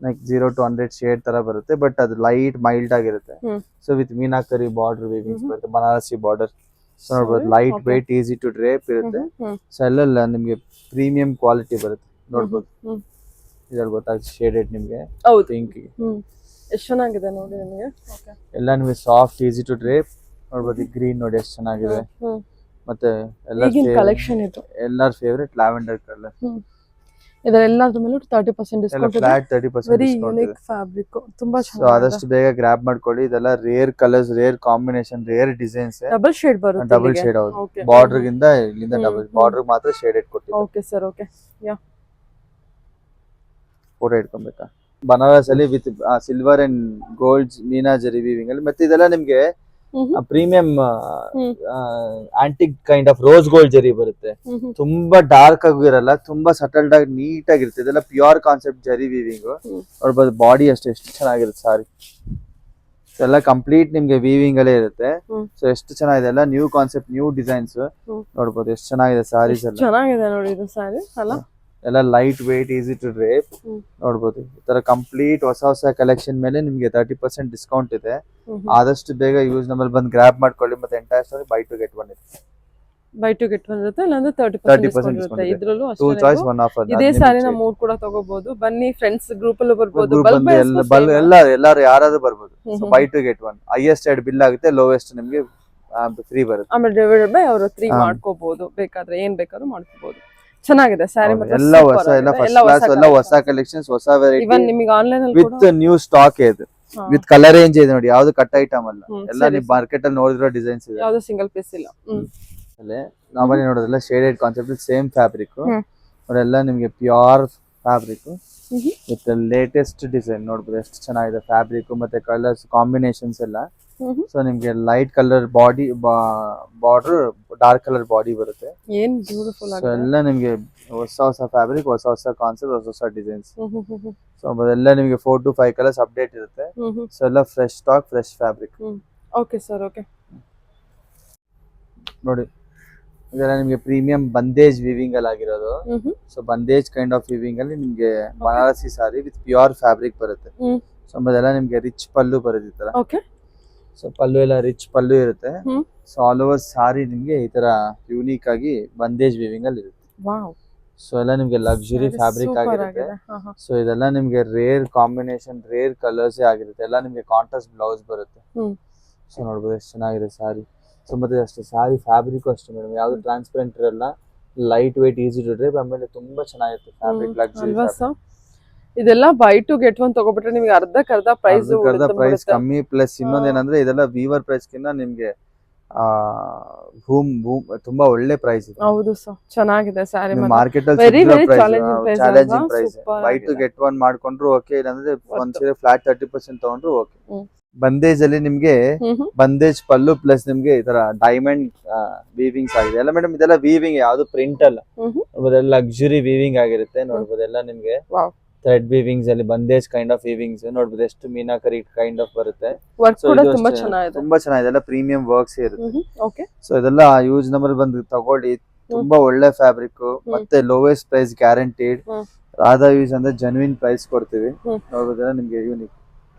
ಲೈಕ್ 0 to 100 ಶೇಡ್ ತರ ಬರುತ್ತೆ ಬಟ್ ಅದು ಲೈಟ್ ಮೈಲ್ಡ್ ಆಗಿರುತ್ತೆ. So with meenakari border weavings ಬರುತ್ತೆ, ಬನಾರಸಿ ಬಾರ್ಡರ್. ಸೊ ನೋಡ್ಬೋದು light weight easy to drape ಇರುತ್ತೆ. ಸೊ ಎಲ್ಲ ನಿಮ್ಗೆ ಪ್ರೀಮಿಯಂ ಕ್ವಾಲಿಟಿ ಬರುತ್ತೆ ನೋಡ್ಬೋದು. ಇದ್ರಲ್ಲಿ ಗೊತ್ತಾಗುತ್ತೆ ಶೇಡೆಡ್ ನಿಮ್ಗೆ ಹೌದು. ಪಿಂಕ್ ಎಷ್ಟು ಚೆನ್ನಾಗಿದೆ ನೋಡಿ ನಿಮಗೆ. ಎಲ್ಲ ನಿಮ್ಗೆ ಸಾಫ್ಟ್ ಈಸಿ ಟು ಡ್ರೇಪ್ ನೋಡ್ಬೋದು. ಗ್ರೀನ್ ನೋಡಿ ಎಷ್ಟು ಚೆನ್ನಾಗಿದೆ. ಮತ್ತೆ ಕಲೆಕ್ಷನ್ ಇದು ಎಲ್ಲರ ಫೇವರೇಟ್ ಲ್ಯಾವೆಂಡರ್ ಕಲರ್. ಇದೆಲ್ಲದ್ರ ಮೇಲೂ 30% ಡಿಸ್ಕೌಂಟ್ ಇದೆ. ಫ್ಲಾಟ್ 30% ವೆರಿ ಡಿಸ್ಕೌಂಟ್ ಇದೆ. ಯೂನಿಕ್ ಫ್ಯಾಬ್ರಿಕ್, ತುಂಬಾ ಸೊ ಚೆನ್ನಾಗಿದೆ. ಆದಷ್ಟು ಬೇಗ ಗ್ರಾಬ್ ಮಾಡ್ಕೊಳ್ಳಿ. ಇದೆಲ್ಲ rare colours, rare combination, rare designs. Double shade ಬರುತ್ತೆ. ಡಬಲ್ ಶೇಡ್ ಹೌದು. ಬಾರ್ಡರ್ ಗಿಂತ ಇಲ್ಲಿಂದ ಡಬಲ್ ಬಾರ್ಡರ್ ಮಾತ್ರ ಶೇಡೆಡ್ ಕೊಟ್ಟಿದ್ದಾರೆ. Okay sir, okay. Yeah, photo ಇಟ್ಕೊಬೇಕಾ? ಬನಾರಸ್ ಅಲ್ಲಿ with silver and gold meena zari weaving ಅಲ್ಲಿ. ಮತ್ತೆ ಇದೆಲ್ಲ ನಿಮ್ಗೆ premium antique kind of rose gold zari ಬರುತ್ತೆ. ತುಂಬಾ ಡಾರ್ಕ್ ಆಗೂ ಇರಲ್ಲ, ತುಂಬಾ ಸಟಲ್ ಆಗಿ ನೀಟ್ ಆಗಿರುತ್ತೆ. ಇದೆಲ್ಲ ಪ್ಯೂರ್ ಕಾನ್ಸೆಪ್ಟ್ ಜರಿ ವೀವಿಂಗ್. ನೋಡ್ಬೋದು ಬಾಡಿ ಅಷ್ಟು ಎಷ್ಟು ಚೆನ್ನಾಗಿರುತ್ತೆ ಸಾರಿ. ಎಲ್ಲ ಕಂಪ್ಲೀಟ್ ನಿಮ್ಗೆ ವೀವಿಂಗ್ ಅಲ್ಲೇ ಇರುತ್ತೆ. ಸೊ ಎಷ್ಟು ಚೆನ್ನಾಗಿದೆ, ಎಲ್ಲ ನ್ಯೂ ಕಾನ್ಸೆಪ್ಟ್, ನ್ಯೂ ಡಿಸೈನ್ಸ್. ನೋಡ್ಬೋದು ಎಷ್ಟು ಚೆನ್ನಾಗಿದೆ ಸಾರೀಸ್ ಎಲ್ಲ. ಚೆನ್ನಾಗಿದೆ ನೋಡಿ ಇದು ಸಾರಿ ಅಲ್ಲ. ಎಲ್ಲ light weight easy to drape. ನೋಡ್ಬೋದು ಈ ತರ ಕಂಪ್ಲೀಟ್ ಹೊಸ ಕಲೆಕ್ಷನ್ ಮೇಲೆ ನಿಮ್ಗೆ 30% ಡಿಸ್ಕೌಂಟ್ ಇದೆ. ಆದಷ್ಟು ಬೇಗ ಯೂಸ್ ನಮ್ಮಲ್ಲಿ ಬಂದು ಗ್ರಾಬ್ ಮಾಡ್ಕೊಳ್ಳಿ. ಮತ್ತೆ entire story by two get one ಇದೆ. ಬೈ ಟು ಗೆಟ್ ಒನ್ ಇರುತ್ತೆ, ಇಲ್ಲಾಂದ್ರೆ 30% ಇರುತ್ತೆ. ಇದ್ರಲ್ಲೂ ಟೂ ಚಾಯ್ಸ್ ಒನ್ ಆಫರ್. ಇದೇ ಸಾರಿನ 3 ಕೂಡ ತಗೋಬಹುದು. ಬನ್ನಿ ಫ್ರೆಂಡ್ಸ್ ಗ್ರೂಪ್ ಅಲ್ಲೂ ಬರ್ಬೋದು. ಎಲ್ಲರೂ ಯಾರಾದ್ರೂ ಬರ್ಬೋದು. By two get one. Highest ಎರಡು ಬಿಲ್ ಆಗುತ್ತೆ, ಲೋವೆಸ್ಟ್ ನಿಮ್ಗೆ ಫ್ರೀ ಬರುತ್ತೆ. ಆಮೇಲೆ ಡಿವೈಡೆಡ್ ಬೈ ಅವರು 3 ಮಾಡ್ಕೋಬಹುದು. ಬೇಕಾದ್ರೆ ಏನ್ ಬೇಕಾದ್ರೂ ಮಾಡ್ಕೋಬಹುದು. ಚೆನ್ನಾಗಿದೆ ಸ್ಯಾರಿ. ಎಲ್ಲ ಹೊಸ, ಎಲ್ಲ ಫಸ್ಟ್ ಕ್ಲಾಸ್, ಎಲ್ಲ ಹೊಸ ಕಲೆಕ್ಷನ್ಸ್, ಹೊಸ ವೆರೈಟಿ. ಇವನ್ ನಿಮಗೆ ಆನ್ಲೈನ್ ಅಲ್ಲಿ ವಿತ್ ನ್ಯೂ ಸ್ಟಾಕ್ ಇದೆ, ವಿತ್ ಕಲರ್ ರೇಂಜ್ ಇದೆ ನೋಡಿ. ಯಾವ್ದು ಕಟ್ ಐಟಮ್ ಅಲ್ಲ, ಎಲ್ಲ ನೀವು ಮಾರ್ಕೆಟ್ ಅಲ್ಲಿ ನೋಡಿರೋ ಡಿಸೈನ್ಸ್ ಇದೆ. ಯಾವ್ದು ಸಿಂಗಲ್ ಪೀಸ್ ಇಲ್ಲ. ನಾವಲ್ಲಿ ನೋಡೋದಲ್ಲ ಶೇಡೆಡ್ ಕಾನ್ಸೆಪ್ಟ್, ಸೇಮ್ ಫ್ಯಾಬ್ರಿಕ್ ನೋಡೆಲ್ಲ ನಿಮ್ಗೆ pure fabric with latest design. ನೋಡ್ಬೋದು ಎಷ್ಟು ಚೆನ್ನಾಗಿದೆ ಫ್ಯಾಬ್ರಿಕ್ ಮತ್ತೆ ಕಲರ್ಸ್ ಕಾಂಬಿನೇಷನ್ಸ್ ಎಲ್ಲ. ಸೊ ನಿಮ್ಗೆ light colour body border, dark colour body ಬರುತ್ತೆ. ಏನ್ ಬ್ಯೂಟಿಫುಲ್ ಸೊ ಎಲ್ಲ ನಿಮ್ಗೆ ಹೊಸ ಫ್ಯಾಬ್ರಿಕ್, ಹೊಸ ಕಾನ್ಸೆಪ್ಟ್, ಹೊಸ ಡಿಸೈನ್ಸ್. ಸೊ ಅದೆಲ್ಲ ನಿಮ್ಗೆ 4 to 5 ಕಲರ್ಸ್ ಅಪ್ಡೇಟ್ ಇರುತ್ತೆ. ಸೊ ಎಲ್ಲ fresh stock, fresh fabric. Okay sir, okay. ನೋಡಿ ಇದೆಲ್ಲ ನಿಮ್ಗೆ ಪ್ರೀಮಿಯಂ ಬಂದೇಜ್ ವಿವಿಂಗ್ ಅಲ್ಲಿ ಆಗಿರೋದು. So bandhej kind of viewing ಅಲ್ಲಿ ನಿಮ್ಗೆ ಬನಾರಸಿ ಸಾರಿ ವಿತ್ ಪ್ಯೂರ್ ಫ್ಯಾಬ್ರಿಕ್ ಬರುತ್ತೆ. ಸೊ ಅದೆಲ್ಲ ನಿಮ್ಗೆ ರಿಚ್ ಪಲ್ಲು ಬರುತ್ತೆ ಈ ತರ. ಸೊ ಪಲ್ಲು ಎಲ್ಲ ರಿಚ್ ಪಲ್ಲು ಇರುತ್ತೆ. ಸೊ ಆಲ್ ಓವರ್ ಸಾರಿ ನಿಮ್ಗೆ ಈ ತರ ಯೂನಿಕ್ ಆಗಿ ಬಂದೇಜ್ ವಿವಿಂಗ್ ಅಲ್ಲಿ ಇರುತ್ತೆ. ಸೊ ಎಲ್ಲ ನಿಮ್ಗೆ ಲಕ್ಸುರಿ ಫ್ಯಾಬ್ರಿಕ್ ಆಗಿರುತ್ತೆ. ಸೊ ಇದೆಲ್ಲ ನಿಮ್ಗೆ ರೇರ್ ಕಾಂಬಿನೇಷನ್, ರೇರ್ ಕಲರ್ಸ್ ಆಗಿರುತ್ತೆ. ಎಲ್ಲ ನಿಮ್ಗೆ ಕಾಂಟ್ರಾಸ್ಟ್ ಬ್ಲೌಸ್ ಬರುತ್ತೆ. ಸೊ ನೋಡ್ಬೋದು ಎಷ್ಟು ಚೆನ್ನಾಗಿದೆ ಸಾರಿ. ಸೊ ಮತ್ತೆ ಅಷ್ಟೇ ಸಾರಿ ಫ್ಯಾಬ್ರಿಕ್ ಅಷ್ಟೇ ಮೇಡಮ್, ಯಾವ್ದು ಟ್ರಾನ್ಸ್ಪರೆಂಟ್ ಇರಲ್ಲ, light weight easy to drape. ಆಮೇಲೆ ತುಂಬಾ ಚೆನ್ನಾಗಿರುತ್ತೆ ಫ್ಯಾಬ್ರಿಕ್, ಲಕ್ಸುರಿ. ಇದೆಲ್ಲ ಬೈ ಟು ಗೆಟ್ ಒನ್ ತಗೋಬಿಟ್ರೆ ನಿಮ್ಗೆ ಅರ್ಧ ಪ್ರೈಸ್ ಕಮ್ಮಿ. ಪ್ಲಸ್ ಇನ್ನೊಂದೇನಂದ್ರೆ ಇದೆಲ್ಲ ವೀವರ್ ಪ್ರೈಸ್ ಕಿಂತ ನಿಮ್ಗೆ ತುಂಬಾ ಒಳ್ಳೆ ಪ್ರೈಸ್ ಇದೆ. ಹೌದು ಸರ್, ಚೆನ್ನಾಗಿದೆ ಸಾರಿ. ಮಾರ್ಕೆಟ್ ಅಲ್ಲಿ challenging price. Buy two get one ಮಾಡ್ಕೊಂಡ್ರು ಓಕೆ, ಇಲ್ಲಾಂದ್ರೆ ಒಂದ್ ಸೀರೆ ಫ್ಲಾಟ್ 30% ತಗೊಂಡ್ರು ಓಕೆ. ಬಂದೇಜ್ ಅಲ್ಲಿ ನಿಮ್ಗೆ ಬಂದೇಜ್ ಪಲ್ಲು ಪ್ಲಸ್ ನಿಮ್ಗೆ ಈ ತರ ಡೈಮಂಡ್ ವೀವಿಂಗ್ಸ್ ಆಗಿದೆ ಎಲ್ಲ ಮೇಡಮ್. ಇದೆಲ್ಲ ವೀವಿಂಗ್, ಯಾವ್ದು ಪ್ರಿಂಟ್ ಅಲ್ಲ. ನೋಡ್ಬೋದೆಲ್ಲ ಲಕ್ಸುರಿ ವೀವಿಂಗ್ ಆಗಿರುತ್ತೆ. ನೋಡ್ಬೋದೆಲ್ಲ ನಿಮ್ಗೆ ಥ್ರೆಡ್ ವೀವಿಂಗ್ಸ್ ಅಲ್ಲಿ ಬಂದೇಜ್ ಕೈಂಡ್ ಆಫ್ ವೀವಿಂಗ್ಸ್. ನೋಡ್ಬೋದು ಎಷ್ಟು ಮೀನಾಕರಿ ಕೈಂಡ್ ಆಫ್ ಬರುತ್ತೆ. ತುಂಬಾ ಚೆನ್ನಾಗಿದೆ, ಎಲ್ಲ ಪ್ರೀಮಿಯಂ ವರ್ಕ್ಸ್ ಇರುತ್ತೆ. ಸೊ ಇದೆಲ್ಲ ಯೂಸ್ ನಂಬರ್ ಬಂದು ತಗೊಳ್ಳಿ. ತುಂಬಾ ಒಳ್ಳೆ ಫ್ಯಾಬ್ರಿಕ್ ಮತ್ತೆ ಲೋವೆಸ್ಟ್ ಪ್ರೈಸ್ ಗ್ಯಾರಂಟಿಡ್. ರಾಧಾ ಯೂಸ್ ಅಂದ್ರೆ ಜೆನ್ಯೂನ್ ಪ್ರೈಸ್ ಕೊಡ್ತೀವಿ. ನೋಡ್ಬೋದಲ್ಲ ನಿಮ್ಗೆ unique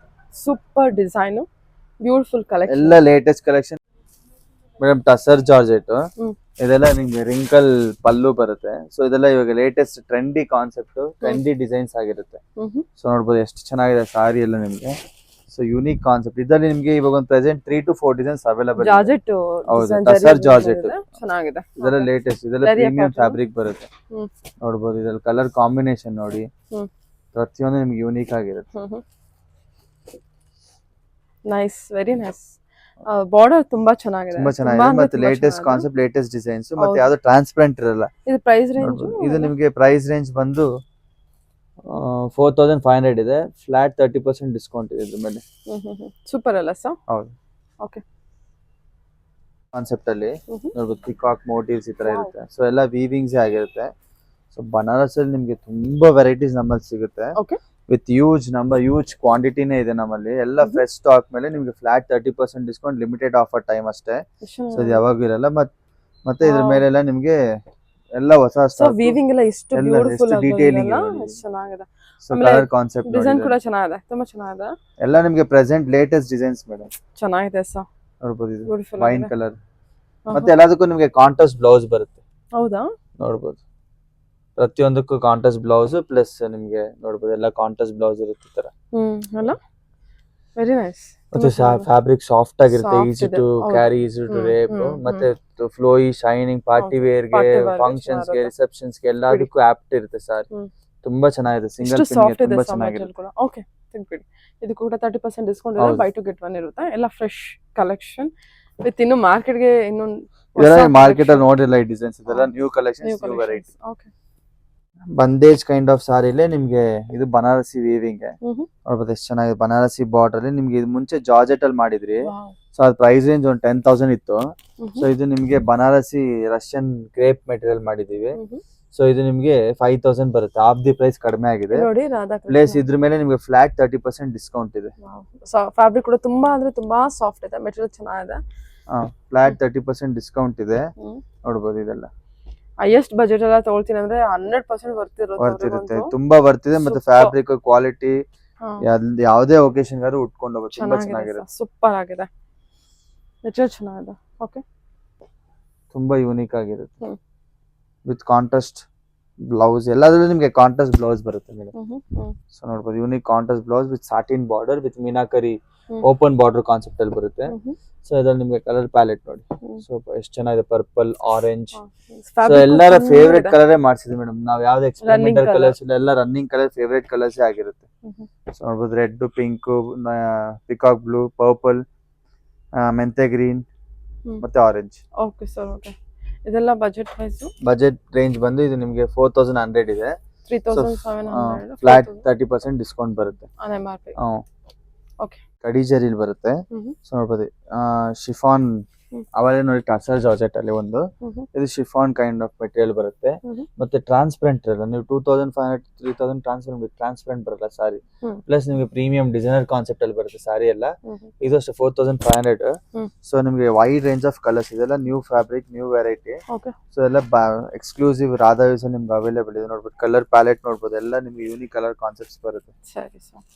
super design, beautiful collection, ಎಲ್ಲ latest collection madam. Tussar georgette ಇದೆಲ್ಲ ನಿಮ್ಗೆ ರಿಂಕಲ್ ಪಲ್ಲು ಬರುತ್ತೆ. ಸೊ ಇದೆಲ್ಲ ಇವಾಗ latest trendy concept, trendy designs ಆಗಿರುತ್ತೆ. ಸೊ ನೋಡ್ಬೋದು ಎಷ್ಟು ಚೆನ್ನಾಗಿದೆ ಸಾರಿ ಎಲ್ಲ ನಿಮ್ಗೆ. ಸೊ ಯೂನಿಕ್ ಕಾನ್ಸೆಪ್ಟ್ ಇದರಲ್ಲಿ ನಿಮ್ಗೆ ಇವಾಗ ಒಂದು ಪ್ರೆಸೆಂಟ್ 3 to 4 ಡಿಸೈನ್ಸ್ ಅವೈಲೇಬಲ್. ಹೌದು, ಟಸರ್ ಜಾರ್ಜೆಟ್ ಚೆನ್ನಾಗಿದೆ. ಇದೆಲ್ಲ ಲೇಟೆಸ್ಟ್, ಇದೆಲ್ಲ ಪ್ರೀಮಿಯಂ ಫ್ಯಾಬ್ರಿಕ್ ಬರುತ್ತೆ. ನೋಡ್ಬೋದು ಇದ್ರಲ್ಲಿ ಕಲರ್ ಕಾಂಬಿನೇಷನ್ ನೋಡಿ, ಪ್ರತಿಯೊಂದು ನಿಮ್ಗೆ ಯೂನಿಕ್ ಆಗಿರುತ್ತೆ. Nice, very nice. ಬಾರ್ಡರ್ ತುಂಬಾ ಚೆನ್ನಾಗಿದೆ, ಮತ್ತೆ ಲೇಟೆಸ್ಟ್ ಕಾನ್ಸೆಪ್ಟ್, ಲೇಟೆಸ್ಟ್ ಡಿಸೈನ್ಸ್. ಮತ್ತೆ ಯಾವ್ದು ಟ್ರಾನ್ಸ್ಪರೆಂಟ್ ಇರಲ್ಲ. ಇದು ಪ್ರೈಸ್ ರೇಂಜ್, ಇದು ನಿಮಗೆ ಪ್ರೈಸ್ ರೇಂಜ್ ಬಂದು 4500 ಇದೆ. ಫ್ಲಾಟ್ 30% ಡಿಸ್ಕೌಂಟ್ ಇದೆ ಇದ್ರ ಮೇಲೆ. ಸೂಪರ್ ಅಲ್ಲ ಸರ್? ಹೌದು. ಓಕೆ. ಕಾನ್ಸೆಪ್ಟ್ ಅಲ್ಲಿ ನೋಡ್ಬೋದು ಪಿಕಾಕ್ ಮೋಟಿವ್ಸ್ ಈ ತರ ಇರುತ್ತೆ. ಸೊ ಎಲ್ಲ ವೀವಿಂಗ್ಸ್ ಆಗಿರುತ್ತೆ. ಸೊ ಬನಾರಸ್ ಅಲ್ಲಿ ನಿಮ್ಗೆ ತುಂಬಾ ವೆರೈಟೀಸ್ ನಮ್ಮಲ್ಲಿ ಸಿಗುತ್ತೆ. ವಿತ್ ಯೂಜ್ ನಂಬರ್, ಯೂಜ್ ಕ್ವಾಂಟಿಟಿನೇ ಇದೆ ನಮ್ಮಲ್ಲಿ. ಎಲ್ಲ ಫ್ರೆಶ್ ಸ್ಟಾಕ್ ಮೇಲೆ ನಿಮ್ಗೆ flat 30% discount, limited offer time ಅಷ್ಟೇ. ಸೊ ಇದು ಯಾವಾಗೂ ಇರಲ್ಲ. ಮತ್ತೆ ಇದ್ರ ಮೇಲೆಲ್ಲ ನಿಮ್ಗೆ ಎಲ್ಲ ಹೊಸ ಸೊ ಸ್ಟಾಕ್. ವೀವಿಂಗ್ ಎಲ್ಲ ಎಷ್ಟು ಎಲ್ಲ ಬ್ಯೂಟಿಫುಲ್ ಎಷ್ಟು detailing ಆಗಿದೆಲ್ಲ, ಇದೆ ನೋಡಿ. ಎಷ್ಟು ಚೆನ್ನಾಗಿದೆ. ಸೊ ಆಮೇಲೆ ಕಲರ್ ಕಾನ್ಸೆಪ್ಟ್ ಡಿಸೈನ್ ನೋಡಿ ಕೂಡ ಚೆನ್ನಾಗಿದೆ, ತುಂಬಾ ಚೆನ್ನಾಗಿದೆ. ಎಲ್ಲ ನಿಮ್ಗೆ ಪ್ರೆಸೆಂಟ್ ಲೇಟೆಸ್ಟ್ ಡಿಸೈನ್ಸ್ ಮೇಡಮ್. ಚೆನ್ನಾಗಿದೆ ಸರ್, ನೋಡ್ಬೋದು ಇದು ಬ್ಯೂಟಿಫುಲ್ ವೈನ್ ಆಗಿದೆ. ಕಲರ್. ಮತ್ತೆ ಎಲ್ಲದಕ್ಕೂ ನಿಮ್ಗೆ ಕಾಂಟ್ರಾಸ್ಟ್ ಬ್ಲೌಸ್ ಬರುತ್ತೆ. ಹೌದಾ? ನೋಡ್ಬೋದು ಪ್ರತಿಯೊಂದಕ್ಕೂ ಕಾಂಟ್ರಾಸ್ಟ್ ಬ್ಲೌಸ್ ಪ್ಲಸ್ ನಿಮ್ಗೆ ನೋಡ್ಬೋದು ಎಲ್ಲ ಕಾಂಟ್ರಾಸ್ಟ್ ಬ್ಲೌಸ್ ಇರುತ್ತೆ ಈ ತರ. ಅಲ್ಲ ವೆರಿ ನೈಸ್. ಮತ್ತೆ ಫ್ಯಾಬ್ರಿಕ್ ಸಾಫ್ಟ್ ಆಗಿರುತ್ತೆ, Soft ಈಸಿ ಇದೆ, ಟು ಹೌದು. Carry, easy to drape. ಮತ್ತೆ ಫ್ಲೋಯಿ ಶೈನಿಂಗ್ ಪಾರ್ಟಿ ಹೌದು. ವೇರ್ ಗೆ, Party wear ಗೆ ಫಂಕ್ಷನ್ಸ್ ಗೆ, ಚೆನ್ನಾಗಿರುತ್ತೆ. ರಿಸೆಪ್ಷನ್ಸ್ ಗೆ ಎಲ್ಲದಕ್ಕೂ ಆಪ್ಟ್ ಇರುತ್ತೆ ಸಾರಿ. ತುಂಬಾ ಚೆನ್ನಾಗಿದೆ, ಸಿಂಗಲ್ ಎಷ್ಟು ಪಿನ್ ಗೆ ಸಾಫ್ಟ್ ಇದೆ ತುಂಬಾ ಸರ್ ಮೆಟೀರಿಯಲ್ ಚೆನ್ನಾಗಿರುತ್ತೆ. ಕೂಡ. ಓಕೆ, ತೆಗ್ದ್ಬಿಡಿ. ಇದು ಕೂಡ 30% ಡಿಸ್ಕೌಂಟ್ ಇದೆ, ಹೌದು. ಬೈ ಟು ಗೆಟ್ ಒನ್ ಇರುತ್ತೆ. ಎಲ್ಲ ಫ್ರೆಶ್ ಕಲೆಕ್ಷನ್ ವಿತ್ ಇನ್ನು ಮಾರ್ಕೆಟ್ಗೆ ಇನ್ನೊಂದು ಇದೆಲ್ಲ ಮಾರ್ಕೆಟ್ ಅಲ್ಲಿ ನೋಡಿರಲ್ಲ ಈ ಡಿಸೈನ್ಸ್, ಇದೆಲ್ಲ new collections, new variety. Okay. Bandhej kind of ಸಾರಿಲೇ ನಿಮ್ಗೆ ಇದು ಬನಾರಸಿ ವೀವಿಂಗ್ ನೋಡ್ಬೋದು ಎಷ್ಟು ಚೆನ್ನಾಗಿದೆ. ಬನಾರಸಿ ಬಾರ್ಡರ್ ಅಲ್ಲಿ ನಿಮ್ಗೆ ಇದು ಮುಂಚೆ ಜಾರ್ಜೆಟ್ ಅಲ್ಲಿ ಮಾಡಿದ್ರಿ. ಸೊ ಅದ್ ಪ್ರೈಸ್ ರೇಂಜ್ ಒಂದು 10,000 ಇತ್ತು. ಸೊ ಇದು ನಿಮ್ಗೆ ಬನಾರಸಿ ರಷ್ಯನ್ ಕ್ರೇಪ್ ಮೆಟೀರಿಯಲ್ ಮಾಡಿದೀವಿ. ಸೊ ಇದು ನಿಮ್ಗೆ 5,000 ಬರುತ್ತೆ, ಹಾಫ್ ದಿ ಪ್ರೈಸ್ ಕಡಿಮೆ ಆಗಿದೆ. ನೋಡಿ ರಾಧಾ ಪ್ಲೇಸ್ ಇದ್ರ ಮೇಲೆ ನಿಮ್ಗೆ ಫ್ಲಾಟ್ 30% ಡಿಸ್ಕೌಂಟ್ ಇದೆ. ಫ್ಯಾಬ್ರಿಕ್ ಕೂಡ ತುಂಬಾ ಅಂದ್ರೆ ತುಂಬಾ ಸಾಫ್ಟ್ ಇದೆ, ಮೆಟೀರಿಯಲ್ ಚೆನ್ನಾಗಿದೆ. ಫ್ಲಾಟ್ 30% ಡಿಸ್ಕೌಂಟ್ ಇದೆ. ನೋಡ್ಬೋದು ಇದೆಲ್ಲ ಹೈಯೆಸ್ಟ್ ಬಜೆಟ್ ಎಲ್ಲ ತಗೊಳ್ತೀನಿ ಅಂದ್ರೆ 100% ವರ್ತ್ ಇರುತ್ತೆ, ತುಂಬಾ ಬರ್ತಿದೆ. ಮತ್ತೆ ಫ್ಯಾಬ್ರಿಕ್ ಕ್ವಾಲಿಟಿ ಯಾವುದೇ ಒಕೇಶನ್ ಗಾರು ಉಟ್ಕೊಂಡು ಹೋಗ್ಬೇಕು, ತುಂಬಾ ಚೆನ್ನಾಗಿರುತ್ತೆ. ಸೂಪರ್ ಆಗಿದೆ, ಮೆಟೀರಿಯಲ್ ಚೆನ್ನಾಗಿದೆ. ಓಕೆ, ತುಂಬಾ ಯೂನಿಕ್ ಆಗಿರುತ್ತೆ ವಿತ್ ಕಾಂಟ್ರಾಸ್ಟ್ ಬ್ಲೌಸ್. ಎಲ್ಲದರಲ್ಲೂ ನಿಮ್ಗೆ ಕಾಂಟ್ರಾಸ್ಟ್ ಬ್ಲೌಸ್ ಬರುತ್ತೆ ಮೇಡಮ್. ಸೊ ನೋಡ್ಬೋದು unique contrast blouse with satin border with meenakari open border concept ಅಲ್ಲಿ ಬರುತ್ತೆ. ಸೊ ಇದ್ರಲ್ಲಿ ನಿಮ್ಗೆ ಕಲರ್ ಪ್ಯಾಲೆಟ್ ನೋಡಿ, ಸೊ ಎಷ್ಟು ಚೆನ್ನಾಗಿದೆ, ಪರ್ಪಲ್, ಆರೆಂಜ್. ಸೊ ಎಲ್ಲರ ಫೇವ್ರೆಟ್ ಕಲರ್ ಮಾಡ್ಸಿದ್ವಿ ಮೇಡಮ್ ನಾವ್. ಯಾವ್ದು ಎಕ್ಸ್ಪೆರಿಮೆಂಟಲ್ ಕಲರ್ಸ್ ಇಲ್ಲ, ಎಲ್ಲ ರನ್ನಿಂಗ್ ಕಲರ್ ಫೇವ್ರೆಟ್ ಕಲರ್ಸ್ ಆಗಿರುತ್ತೆ. ಸೊ ನೋಡ್ಬೋದು red, pink, peacock blue, purple, ಮೆಂತೆ ಗ್ರೀನ್ ಮತ್ತೆ ಆರೆಂಜ್. Okay sir, okay. ಇದೆಲ್ಲ ಬಜೆಟ್ ಪ್ರೈಸ್? ಬಜೆಟ್ ರೇಂಜ್ ಬಂದು ಇದು ನಿಮ್ಗೆ 4,100 ಇದೆ. 3,700 ಫ್ಲಾಟ್ 30% ಡಿಸ್ಕೌಂಟ್ ಬರುತ್ತೆ. MRP. ಓಕೆ. ಕಡಿಜರಿಲ್ ಬರುತ್ತೆ. ಸೊ ನೋಡ್ಬೋದು ಶಿಫಾನ್ ಅವಲೇ ನೋಡಿ, ಟಸರ್ ಜಾರ್ಜೆಟ್ ಅಲ್ಲಿ ಒಂದು ಇದು ಶಿಫಾನ್ ಕೈಂಡ್ ಆಫ್ ಮೆಟೀರಿಯಲ್ ಬರುತ್ತೆ. ಮತ್ತೆ ಟ್ರಾನ್ಸ್ಪರೆಂಟ್ ಇರಲ್ಲ, ನೀವು 2,500 3,000 ಟ್ರಾನ್ಸ್ಪರೆಂಟ್ ಬರಲ್ಲ ಸಾರಿ. ಪ್ಲಸ್ ನಿಮ್ಗೆ ಪ್ರೀಮಿಯಂ ಡಿಸೈನರ್ ಕಾನ್ಸೆಪ್ಟ್ ಅಲ್ಲಿ ಬರುತ್ತೆ ಸಾರಿ ಎಲ್ಲ. ಇದು ಅಷ್ಟೇ 4,500. ಸೊ ನಿಮ್ಗೆ ವೈಡ್ ರೇಂಜ್ ಆಫ್ ಕಲರ್ಸ್, ಇದೆಲ್ಲ new fabric, new variety. So ಎಲ್ಲ ಎಕ್ಸ್ಕ್ಲೂಸಿವ್ ರಾಧಾ ಯೂಸ್ ನಿಮ್ಗೆ ಅವೈಲೇಬಲ್ ಇದೆ. ನೋಡ್ಬೋದು ಕಲರ್ ಪ್ಯಾಲೆಟ್ ನೋಡ್ಬೋದು, ಎಲ್ಲ ನಿಮ್ಗೆ ಯೂನಿಕ್ ಕಲರ್ ಕಾನ್ಸೆಪ್ಟ್ಸ್ ಬರುತ್ತೆ. ಸರಿ ಸರ್,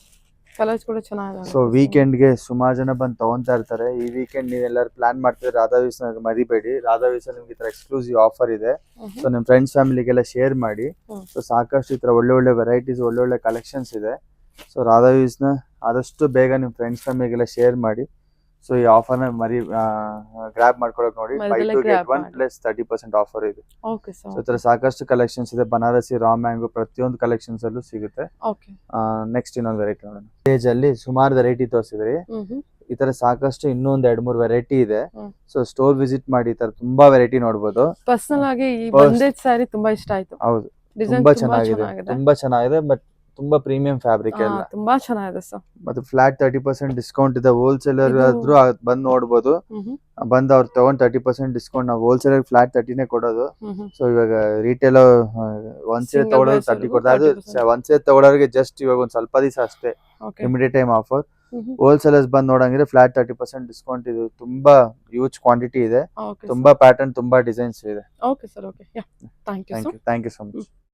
ಕಲರ್ಸ್ ಕೂಡ ಚೆನ್ನಾಗಿದೆ. ಸೊ ವೀಕೆಂಡ್ ಗೆ ಸುಮಾರು ಜನ ಬಂದು ತಗೊಂತಾ ಇರ್ತಾರೆ. ಈ ವೀಕೆಂಡ್ ನೀವೆಲ್ಲರೂ ಪ್ಲಾನ್ ಮಾಡ್ತಿದ್ರೆ ರಾಧಾ ವೀಸ್ ಮರಿಬೇಡಿ. ರಾಧಾ ವೀಸ್ ನಿಮ್ಗೆ ಈ ತರ ಎಕ್ಸ್ಕ್ಲೂಸಿವ್ ಆಫರ್ ಇದೆ. ಸೊ ನಿಮ್ ಫ್ರೆಂಡ್ಸ್ ಫ್ಯಾಮಿಲಿಗೆಲ್ಲ ಶೇರ್ ಮಾಡಿ. ಸೊ ಸಾಕಷ್ಟು ಈ ತರ ಒಳ್ಳೆ ಒಳ್ಳೆ ವೆರೈಟೀಸ್, ಒಳ್ಳೆ ಒಳ್ಳೆ ಕಲೆಕ್ಷನ್ಸ್ ಇದೆ. ಸೊ ರಾಧಾ ವೀಸ್ ನ ಆದಷ್ಟು ಬೇಗ ನಿಮ್ ಫ್ರೆಂಡ್ಸ್ ಫ್ಯಾಮಿಲಿಗೆಲ್ಲ ಶೇರ್ ಮಾಡಿ. ಸೊ ಈ ಆಫರ್ ನ ಗ್ರಾಬ್ ಮಾಡ್ಕೊಳಕ್ ನೋಡಿ. By two get one plus 30% offer ಇದೆ. ಸೊ ಈ ತರ ಸಾಕಷ್ಟು ಕಲೆಕ್ಷನ್ಸ್ ಇದೆ. ಬನಾರಸಿ, ರಾ ಮ್ಯಾಂಗೋ ಪ್ರತಿಯೊಂದು ಕಲೆಕ್ಷನ್ಸ್ ಅಲ್ಲೂ ಸಿಗುತ್ತೆ. ನೆಕ್ಸ್ಟ್ ಇನ್ನೊಂದು ವೆರೈಟಿ ನೋಡೋಣ. ಪೇಜ್ ಅಲ್ಲಿ ಸುಮಾರು ವೆರೈಟಿ ತೋರಿಸಿದ್ರಿ, ಈ ತರ ಸಾಕಷ್ಟು ಇನ್ನೂ ಒಂದ್ 2-3 ವೆರೈಟಿ ಇದೆ. ಸೊ ಸ್ಟೋರ್ ವಿಸಿಟ್ ಮಾಡಿ, ಈ ತರ ತುಂಬಾ ವೆರೈಟಿ ನೋಡಬಹುದು. ಪರ್ಸನಲ್ ಆಗಿ ಈ ಬಂದೇಜ್ ಸ್ಯಾರಿ ತುಂಬಾ ಇಷ್ಟ ಆಯ್ತು. ಹೌದು, ತುಂಬಾ ಚೆನ್ನಾಗಿದೆ, ತುಂಬಾ ಚೆನ್ನಾಗಿದೆ. ಬಟ್ ತುಂಬಾ ಪ್ರೀಮಿಯಂ ಫ್ಯಾಬ್ರಿಕ್ ಎಲ್ಲ ತುಂಬಾ ಚೆನ್ನಾಗಿದೆ ಸರ್. ಮತ್ತೆ ಫ್ಲಾಟ್ 30% ಡಿಸ್ಕೌಂಟ್ ಇದೆ. ಹೋಲ್ಸೇಲರ್ ಆದ್ರೂ ಬಂದ್ ನೋಡ್ಬೋದು, ಬಂದ್ ಅವ್ರು ತಗೊಂಡ್ 30% ಡಿಸ್ಕೌಂಟ್. ನಾವು ಹೋಲ್ಸೇಲರ್ ಫ್ಲಾಟ್ 30ನೇ ಕೊಡೋದು. ಸೊ ಇವಾಗ ರಿಟೇಲ್ ಒಂದ್ ಸೇರ್ ತಗೊಳ್ಳೋದು 30 ಕೊಡ್ತಾ, ಅದು ಒಂದ್ ಸೇರ್ ತಗೊಳ್ಳೋರಿಗೆ ಜಸ್ಟ್ ಇವಾಗ ಒಂದ್ ಸ್ವಲ್ಪ ದಿವಸ ಅಷ್ಟೇ ಲಿಮಿಟೆಡ್ ಟೈಮ್ ಆಫರ್. ಹೋಲ್ಸೇಲರ್ಸ್ ಬಂದ್ ನೋಡಂಗಿದ್ರೆ ಫ್ಲಾಟ್ 30% ಡಿಸ್ಕೌಂಟ್. ಇದು ತುಂಬಾ ಹ್ಯೂಜ್ ಕ್ವಾಂಟಿಟಿ ಇದೆ, ತುಂಬಾ ಪ್ಯಾಟರ್ನ್, ತುಂಬಾ ಡಿಸೈನ್ಸ್ ಇದೆ. Okay sir, okay. Thank you so much.